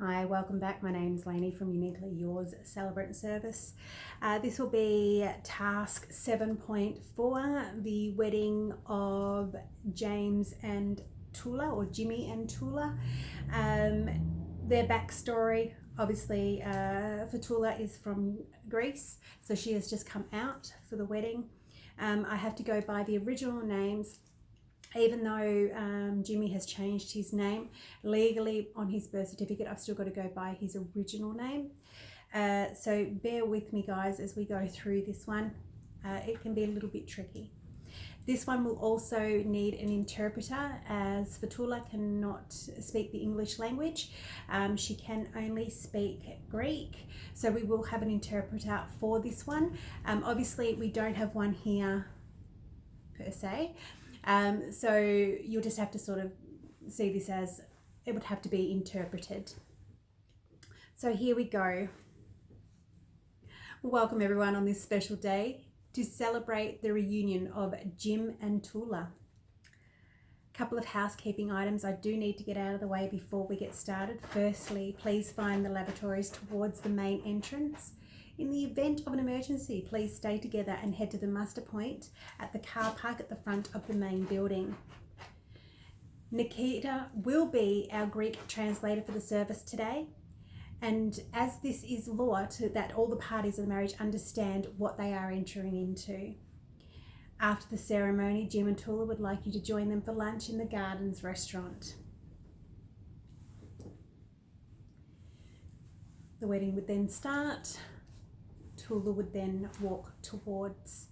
Hi, welcome back. My name is Lainey from Uniquely Yours Celebrant Service. This will be task 7.4, the wedding of James and Tula, or Jimmy and Tula. Their backstory, obviously, Fatoula is from Greece, so she has just come out for the wedding. I have to go by the original names. Even though Jimmy has changed his name, legally on his birth certificate, I've still got to go by his original name. So bear with me, guys, as we go through this one. It can be a little bit tricky. This one will also need an interpreter, as Fatoula cannot speak the English language. She can only speak Greek, so we will have an interpreter for this one. Obviously, we don't have one here per se. So you'll just have to sort of see this as it would have to be interpreted. So here we go. Welcome everyone on this special day to celebrate the reunion of Jim and Tula. A couple of housekeeping items I do need to get out of the way before we get started. Firstly, please find the lavatories towards the main entrance. In the event of an emergency, please stay together and head to the muster point at the car park at the front of the main building. Nikita will be our Greek translator for the service today. And as this is law, that all the parties of the marriage understand what they are entering into. After the ceremony, Jim and Tula would like you to join them for lunch in the Gardens restaurant. The wedding would then start. Tula would then walk towards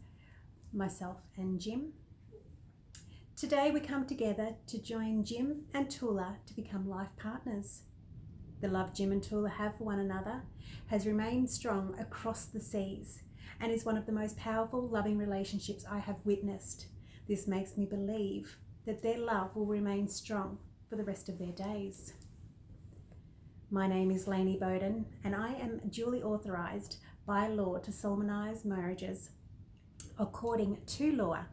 myself and Jim. Today we come together to join Jim and Tula to become life partners. The love Jim and Tula have for one another has remained strong across the seas and is one of the most powerful, loving relationships I have witnessed. This makes me believe that their love will remain strong for the rest of their days. My name is Lainey Bowden, and I am duly authorised by law to solemnise marriages according to law.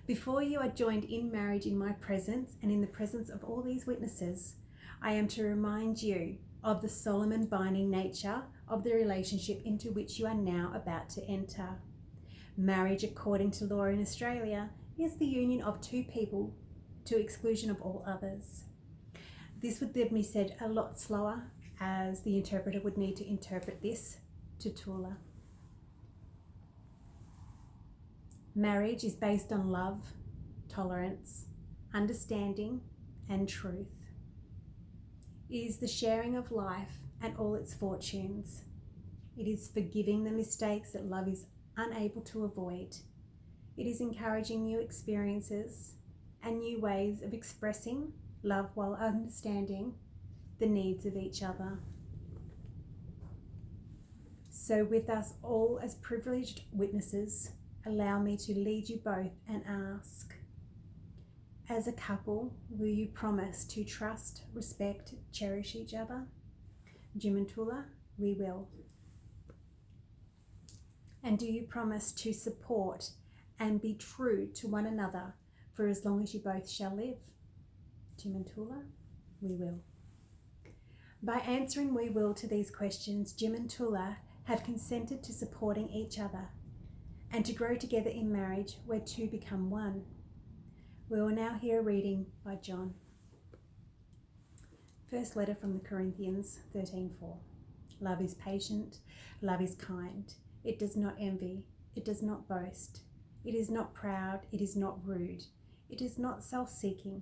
Before you are joined in marriage in my presence and in the presence of all these witnesses, I am to remind you of the solemn and binding nature of the relationship into which you are now about to enter. Marriage, according to law in Australia, is the union of two people to exclusion of all others. This would then be said a lot slower, as the interpreter would need to interpret this to Tula. Marriage is based on love, tolerance, understanding, and truth. It is the sharing of life and all its fortunes. It is forgiving the mistakes that love is unable to avoid. It is encouraging new experiences and new ways of expressing love while understanding the needs of each other. So with us all as privileged witnesses, allow me to lead you both and ask, as a couple, will you promise to trust, respect, cherish each other? Jim and Tula, we will. And do you promise to support and be true to one another for as long as you both shall live? Jim and Tula, we will. By answering we will to these questions, Jim and Tula have consented to supporting each other and to grow together in marriage where two become one. We will now hear a reading by John. First letter from the Corinthians 13:4. Love is patient, love is kind. It does not envy, it does not boast. It is not proud, it is not rude. It is not self-seeking.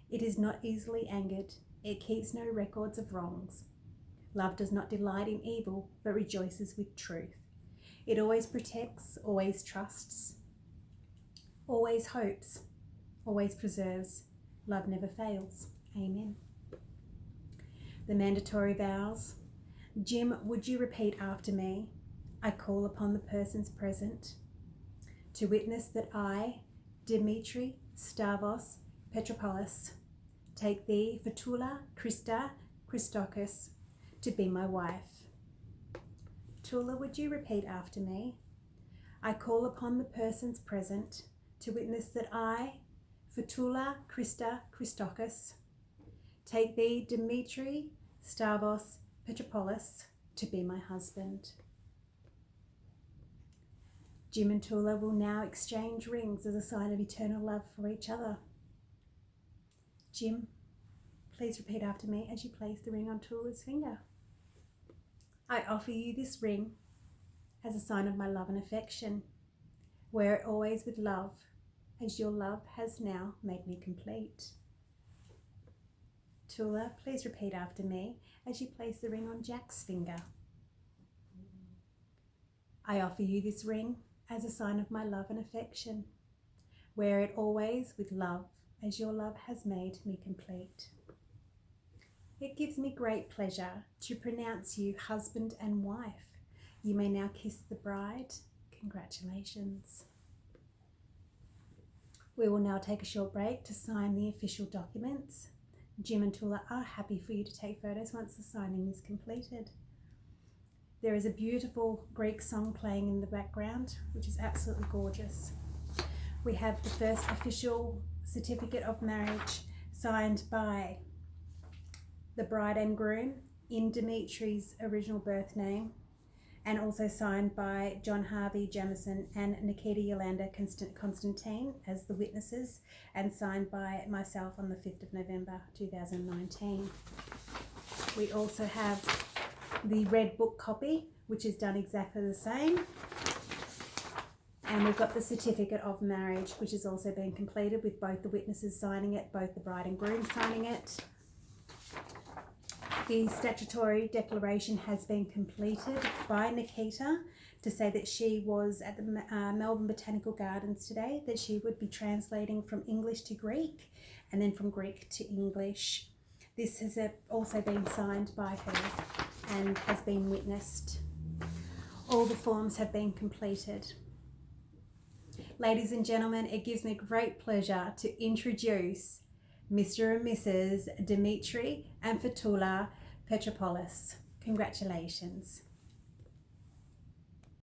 It is not easily angered. It keeps no records of wrongs. Love does not delight in evil, but rejoices with truth. It always protects, always trusts, always hopes, always preserves. Love never fails. Amen. The mandatory vows. Jim, would you repeat after me? I call upon the persons present to witness that I, Dimitri, Stavros, Petropoulos, take thee, Fatoula, Christa, Christokis, to be my wife. Tula, would you repeat after me? I call upon the persons present to witness that I, Fatoula, Christa, Christokis, take thee, Dimitri, Stavros Petropoulos to be my husband. Jim and Tula will now exchange rings as a sign of eternal love for each other. Jim, please repeat after me as you place the ring on Tula's finger. I offer you this ring as a sign of my love and affection. Wear it always with love, as your love has now made me complete. Tula, please repeat after me as you place the ring on Jack's finger. I offer you this ring as a sign of my love and affection. Wear it always with love, as your love has made me complete. It gives me great pleasure to pronounce you husband and wife. You may now kiss the bride. Congratulations. We will now take a short break to sign the official documents. Jim and Tula are happy for you to take photos once the signing is completed. There is a beautiful Greek song playing in the background, which is absolutely gorgeous. We have the first official certificate of marriage signed by the bride and groom in Dimitri's original birth name, and also signed by John Harvey Jamison and Nikita Yolanda Constantine as the witnesses, and signed by myself on the 5th of November 2019. We also have the red book copy, which is done exactly the same. And we've got the certificate of marriage, which has also been completed with both the witnesses signing it, both the bride and groom signing it. The statutory declaration has been completed by Nikita to say that she was at the Melbourne Botanical Gardens today, that she would be translating from English to Greek and then from Greek to English. This has also been signed by her and has been witnessed. All the forms have been completed. Ladies and gentlemen, it gives me great pleasure to introduce Mr. and Mrs. Dimitri and Fatoula Petropoulos. Congratulations.